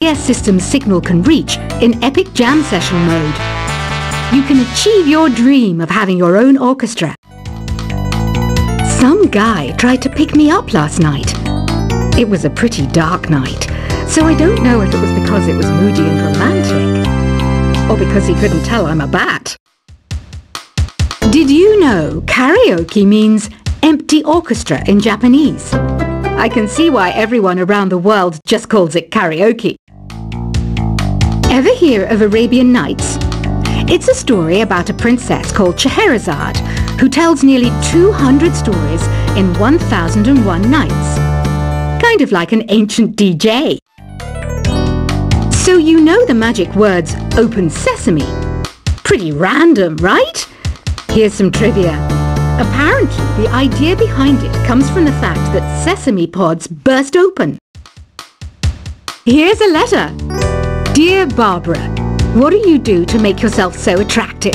DS system's signal can reach in epic jam session mode. You can achieve your dream of having your own orchestra. Some guy tried to pick me up last night. It was a pretty dark night, so I don't know if it was because it was moody and romantic, or because he couldn't tell I'm a bat. Did you know karaoke means empty orchestra in Japanese? I can see why everyone around the world just calls it karaoke. Ever hear of Arabian Nights? It's a story about a princess called Scheherazade who tells nearly 200 stories in 1001 nights. Kind of like an ancient DJ. So you know the magic words "open sesame"? Pretty random, right? Here's some trivia. Apparently, the idea behind it comes from the fact that sesame pods burst open. Here's a letter. Dear Barbara, what do you do to make yourself so attractive?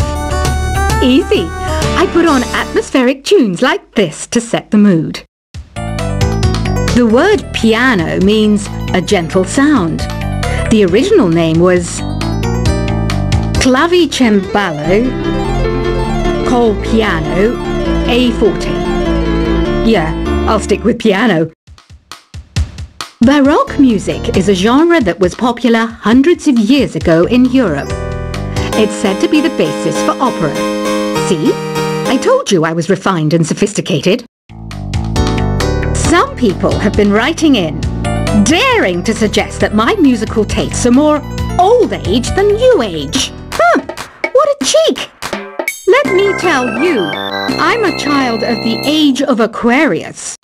Easy. I put on atmospheric tunes like this to set the mood. The word piano means a gentle sound. The original name was clavicembalo col piano a forte. Yeah, I'll stick with piano. Baroque music is a genre that was popular hundreds of years ago in Europe. It's said to be the basis for opera. See? I told you I was refined and sophisticated. Some people have been writing in, daring to suggest that my musical tastes are more old age than new age. What a cheek! Let me tell you, I'm a child of the age of Aquarius.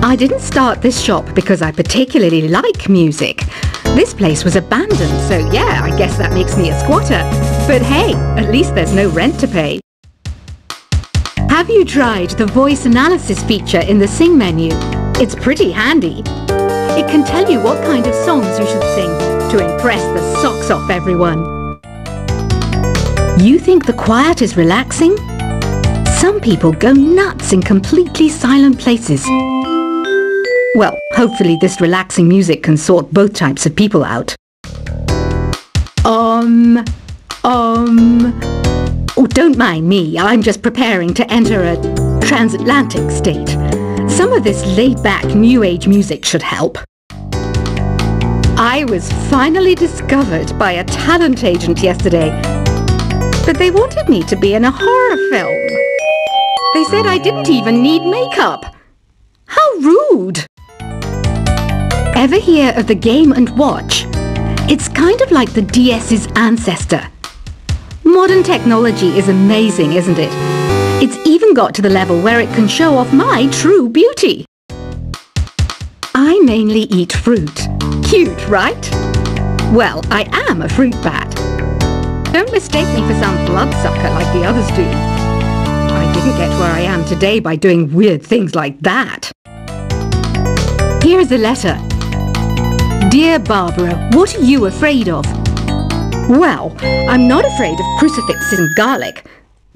I didn't start this shop because I particularly like music. This place was abandoned, so yeah, I guess that makes me a squatter. But hey, at least there's no rent to pay. Have you tried the voice analysis feature in the Sing menu? It's pretty handy. It can tell you what kind of songs you should sing to impress the socks off everyone. You think the quiet is relaxing? Some people go nuts in completely silent places. Well, hopefully this relaxing music can sort both types of people out. Oh, don't mind me. I'm just preparing to enter a transatlantic state. Some of this laid-back New Age music should help. I was finally discovered by a talent agent yesterday, but they wanted me to be in a horror film. They said I didn't even need makeup. How rude! Ever hear of the Game & Watch? It's kind of like the DS's ancestor. Modern technology is amazing, isn't it? It's even got to the level where it can show off my true beauty. I mainly eat fruit. Cute, right? Well, I am a fruit bat. Don't mistake me for some bloodsucker like the others do. I didn't get where I am today by doing weird things like that. Here's a letter. Dear Barbara, what are you afraid of? Well, I'm not afraid of crucifixes and garlic,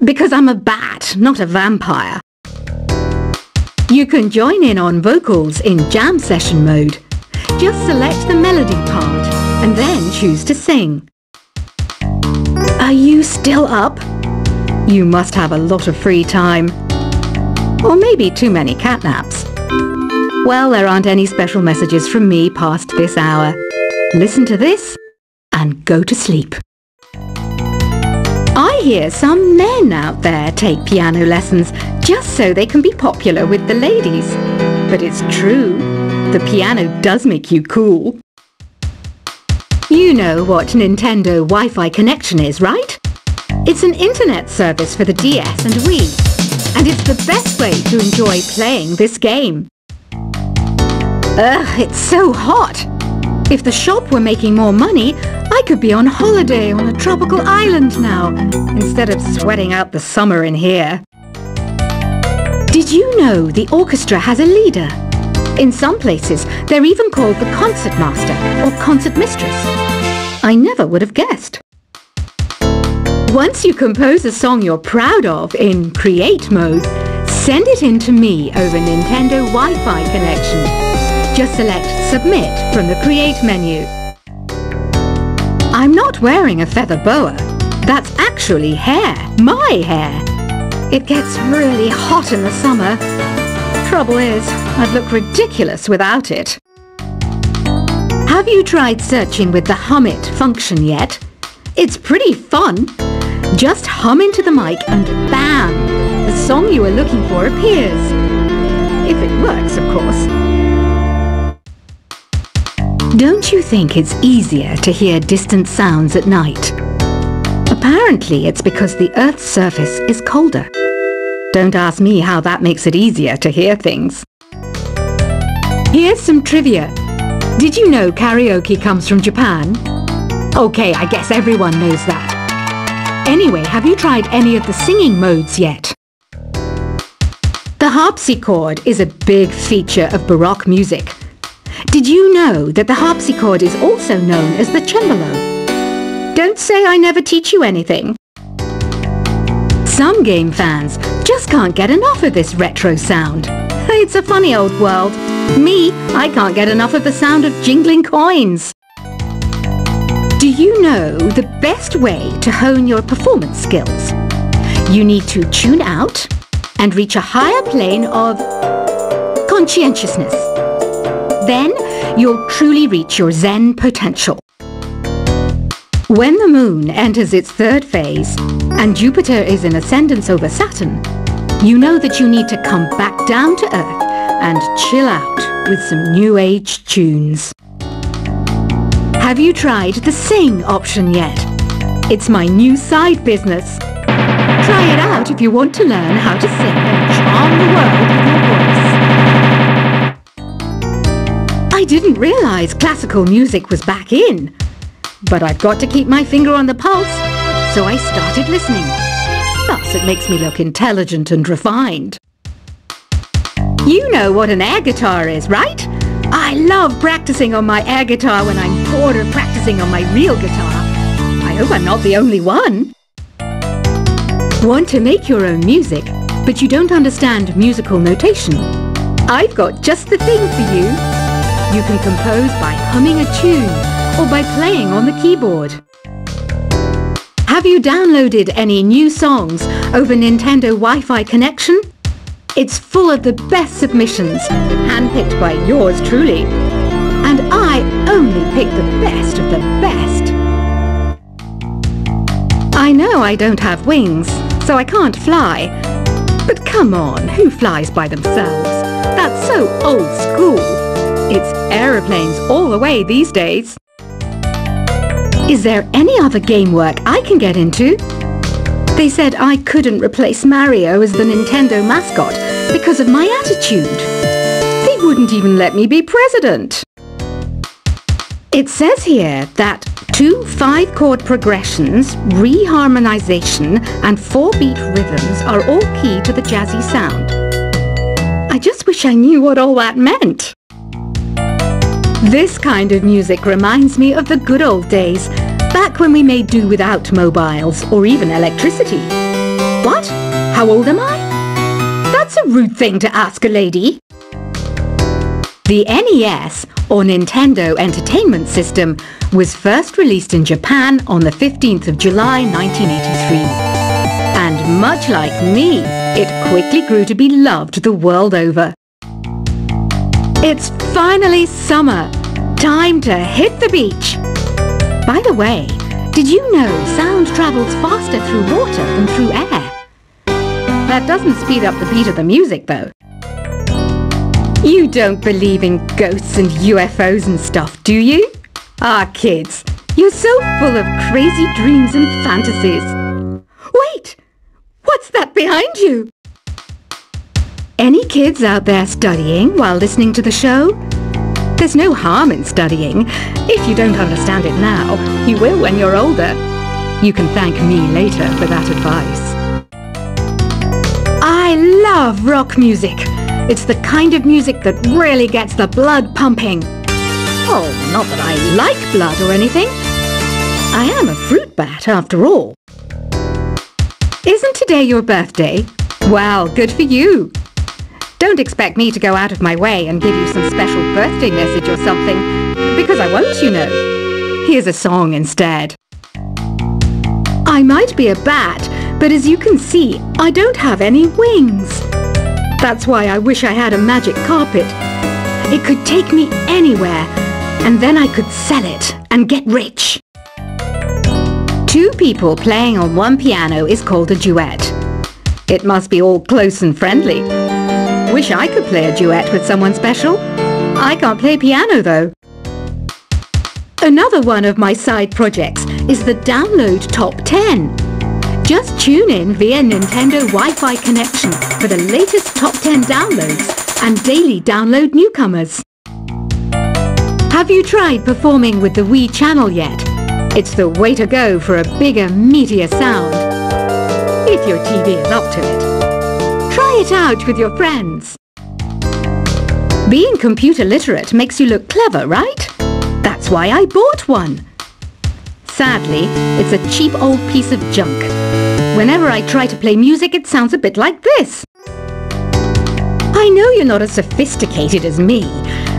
because I'm a bat, not a vampire. You can join in on vocals in jam session mode. Just select the melody part and then choose to sing. Are you still up? You must have a lot of free time. Or maybe too many catnaps. Well, there aren't any special messages from me past this hour. Listen to this and go to sleep. I hear some men out there take piano lessons just so they can be popular with the ladies. But it's true, the piano does make you cool. You know what Nintendo Wi-Fi connection is, right? It's an internet service for the DS and Wii, and it's the best way to enjoy playing this game. Ugh, it's so hot! If the shop were making more money, I could be on holiday on a tropical island now, instead of sweating out the summer in here. Did you know the orchestra has a leader? In some places, they're even called the concertmaster or concertmistress. I never would have guessed. Once you compose a song you're proud of in create mode, send it in to me over Nintendo Wi-Fi connection. just select Submit from the Create menu. I'm not wearing a feather boa. That's actually hair, my hair. It gets really hot in the summer. Trouble is, I'd look ridiculous without it. Have you tried searching with the Hum It function yet? It's pretty fun. Just hum into the mic and bam! The song you are looking for appears. If it works, of course. Don't you think it's easier to hear distant sounds at night? Apparently it's because the Earth's surface is colder. Don't ask me how that makes it easier to hear things. Here's some trivia. Did you know karaoke comes from Japan? Okay, I guess everyone knows that. Anyway, have you tried any of the singing modes yet? The harpsichord is a big feature of Baroque music. Did you know that the harpsichord is also known as the cembalo? Don't say I never teach you anything. Some game fans just can't get enough of this retro sound. It's a funny old world. Me, I can't get enough of the sound of jingling coins. Do you know the best way to hone your performance skills? You need to tune out and reach a higher plane of conscientiousness. Then you'll truly reach your Zen potential. When the moon enters its third phase and Jupiter is in ascendance over Saturn, you know that you need to come back down to Earth and chill out with some new age tunes. Have you tried the Sing option yet? It's my new side business. Try it out if you want to learn how to sing and charm the world with your voice. I didn't realize classical music was back in. But I've got to keep my finger on the pulse, so I started listening. Plus, it makes me look intelligent and refined. You know what an air guitar is, right? I love practicing on my air guitar when I'm bored of practicing on my real guitar. I hope I'm not the only one. Want to make your own music, but you don't understand musical notation? I've got just the thing for you. You can compose by humming a tune or by playing on the keyboard. Have you downloaded any new songs over Nintendo Wi-Fi connection? It's full of the best submissions, handpicked by yours truly. And I only pick the best of the best. I know I don't have wings, so I can't fly. But come on, who flies by themselves? That's so old school. It's aeroplanes all the way these days. Is there any other game work I can get into? They said I couldn't replace Mario as the Nintendo mascot because of my attitude. They wouldn't even let me be president. It says here that 2 5-chord progressions, reharmonization and 4-beat rhythms are all key to the jazzy sound. I just wish I knew what all that meant. This kind of music reminds me of the good old days, back when we made do without mobiles or even electricity. What? How old am I? That's a rude thing to ask a lady. The NES, or Nintendo Entertainment System, was first released in Japan on the 15th of July 1983. And much like me, it quickly grew to be loved the world over. It's finally summer. Time to hit the beach. By the way, did you know sound travels faster through water than through air? That doesn't speed up the beat of the music, though. You don't believe in ghosts and UFOs and stuff, do you? Ah, kids, you're so full of crazy dreams and fantasies. Wait! What's that behind you? Any kids out there studying while listening to the show? There's no harm in studying. If you don't understand it now, you will when you're older. You can thank me later for that advice. I love rock music. It's the kind of music that really gets the blood pumping. Oh, not that I like blood or anything. I am a fruit bat after all. Isn't today your birthday? Well, good for you. Don't expect me to go out of my way and give you some special birthday message or something, because I won't, you know. Here's a song instead. I might be a bat, but as you can see, I don't have any wings. That's why I wish I had a magic carpet. It could take me anywhere, and then I could sell it and get rich. Two people playing on one piano is called a duet. It must be all close and friendly. Wish I could play a duet with someone special. I can't play piano though. Another one of my side projects is the Download Top 10. Just tune in via Nintendo Wi-Fi connection for the latest Top 10 downloads and daily download newcomers. Have you tried performing with the Wii channel yet? It's the way to go for a bigger, meatier sound. If your TV is up to it. Try it out with your friends. Being computer literate makes you look clever, right? That's why I bought one. Sadly, it's a cheap old piece of junk. Whenever I try to play music, it sounds a bit like this. I know you're not as sophisticated as me,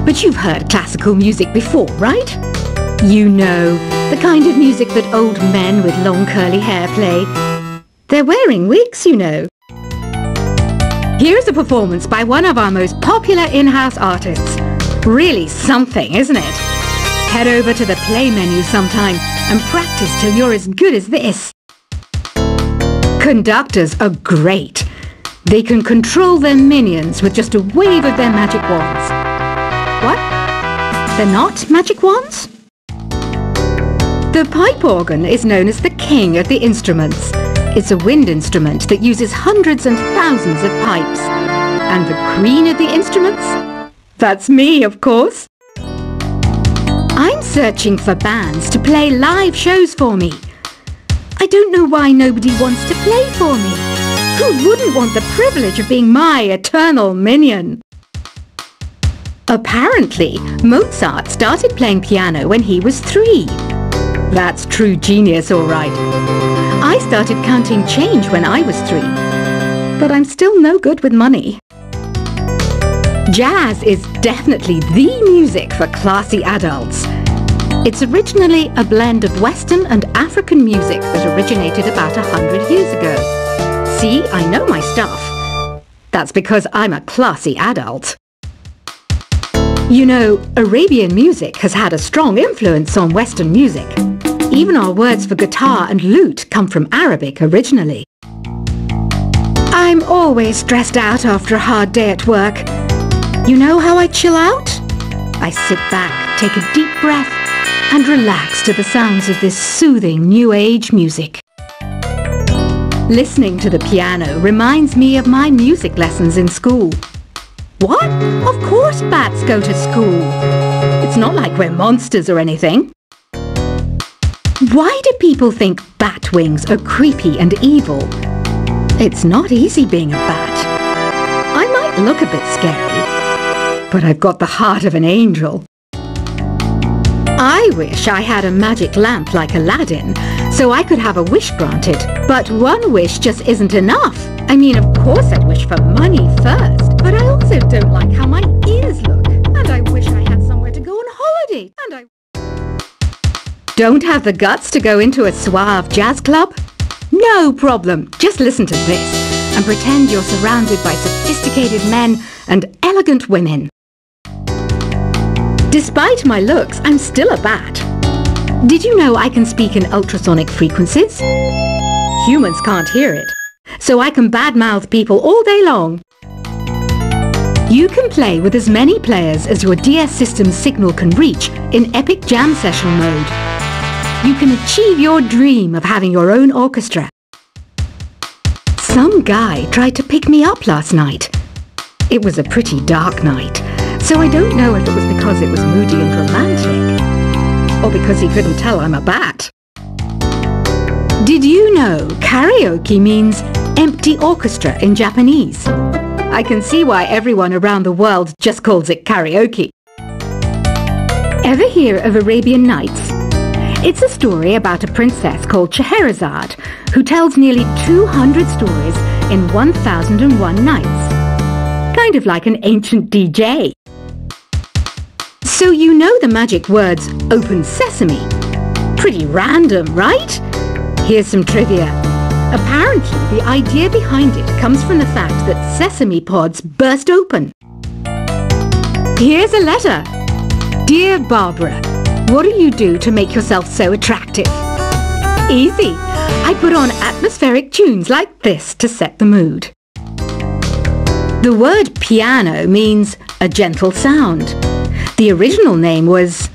but you've heard classical music before, right? You know, the kind of music that old men with long curly hair play. They're wearing wigs, you know. Here's a performance by one of our most popular in-house artists. Really something, isn't it? Head over to the play menu sometime and practice till you're as good as this. Conductors are great. They can control their minions with just a wave of their magic wands. What? They're not magic wands? The pipe organ is known as the king of the instruments. It's a wind instrument that uses hundreds and thousands of pipes. And the queen of the instruments? That's me, of course. I'm searching for bands to play live shows for me. I don't know why nobody wants to play for me. Who wouldn't want the privilege of being my eternal minion? Apparently, Mozart started playing piano when he was 3. That's true genius, all right. I started counting change when I was 3. But I'm still no good with money. Jazz is definitely the music for classy adults. It's originally a blend of Western and African music that originated about 100 years ago. See, I know my stuff. That's because I'm a classy adult. You know, Arabian music has had a strong influence on Western music. Even our words for guitar and lute come from Arabic originally. I'm always stressed out after a hard day at work. You know how I chill out? I sit back, take a deep breath, and relax to the sounds of this soothing new age music. Listening to the piano reminds me of my music lessons in school. What? Of course bats go to school. It's not like we're monsters or anything. Why do people think bat wings are creepy and evil? It's not easy being a bat. I might look a bit scary, but I've got the heart of an angel. I wish I had a magic lamp like Aladdin, so I could have a wish granted. But one wish just isn't enough. I mean, of course I'd wish for money first, but I also don't like how my ears look. And I wish I had somewhere to go on holiday. And I don't have the guts to go into a suave jazz club? No problem. Just listen to this and pretend you're surrounded by sophisticated men and elegant women. Despite my looks, I'm still a bat. Did you know I can speak in ultrasonic frequencies? Humans can't hear it, so I can badmouth people all day long. You can play with as many players as your DS system's signal can reach in Epic Jam Session mode. You can achieve your dream of having your own orchestra. Some guy tried to pick me up last night. It was a pretty dark night, so I don't know if it was because it was moody and romantic, or because he couldn't tell I'm a bat. Did you know karaoke means empty orchestra in Japanese? I can see why everyone around the world just calls it karaoke. Ever hear of Arabian Nights? It's a story about a princess called Scheherazade who tells nearly 200 stories in 1001 nights. kind of like an ancient DJ. So you know the magic words "open sesame." Pretty random, right? Here's some trivia. Apparently, the idea behind it comes from the fact that sesame pods burst open. Here's a letter. Dear Barbara, what do you do to make yourself so attractive? Easy. I put on atmospheric tunes like this to set the mood. The word piano means a gentle sound. The original name was